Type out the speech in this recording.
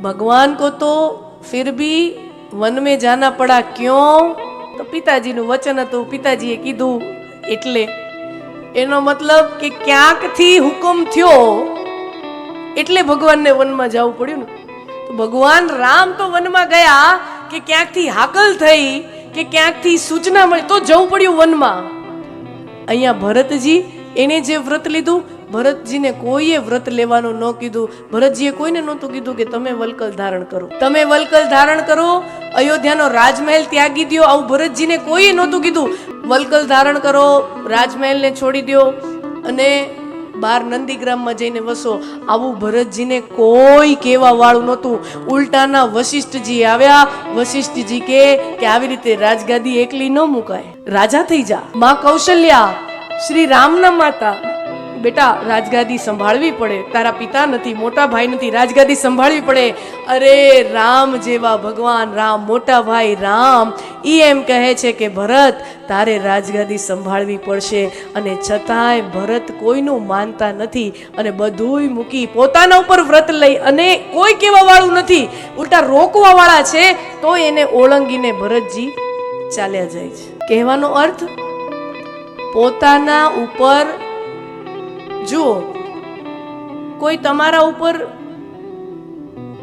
भगवान को तो फिर भी वन में जाना पड़ा, क्यों? तो पिताजी नु वचन हतुं, पिताजीए कीधुं एटले एनो मतलब के क्यांकथी हुकम थयो एटले भगवान ने वन में जावुं पड्युं ने। तो भगवान राम तो वन में गया के क्यांकथी हाकल थई के क्यांकथी सूचना मळी तो जवुं पड्युं वन में। अहींया भरतजी एने जे व्रत लीधुं, भरतजी ने कोईए व्रत लेवानुं न कीधुं। भरतजीए कोईने नहोतुं कीधुं के तमे वलकल धारण करो, तमे वलकल धारण करो, अयोध्यानो राजमहल त्यागी द्यो। आवुं भरतजीने कोईए नहोतुं कीधुं। वलकल धारण करो, राजमहल ने छोड़ी द्यो अने बार नंदीग्राम में जईने वसो, आवुं भरतजीने कोई कहेवा वाळुं नहोतुं। उल्टाना वशिष्ठजी आव्या, वशिष्ठजी के आवी रीते राजगादी एकली न मुकाय, राजा थई जा। मां कौशल्या श्री रामना माता, बेटा राजगादी संभाळवी पड़े, तारा पिता नथी, मोटा भाई नथी, राजगादी संभाळवी पड़े। अरे राम जेवा भगवान राम, मोटा भाई राम ई एम कहे छे के भरत तारे राजगादी संभाळवी पड़शे, अने छतांय भरत कोईनुं मानता नथी अने बधुंय मूकी पोताना उपर व्रत लई अने कोई कहेवा वाळुं नथी, उल्टा रोकवा वाळा छे तो एने ओळंगीने भरतजी चाल्या जाय छे। कहेवानो अर्थ पोताना उपर जो कोई तमारा ऊपर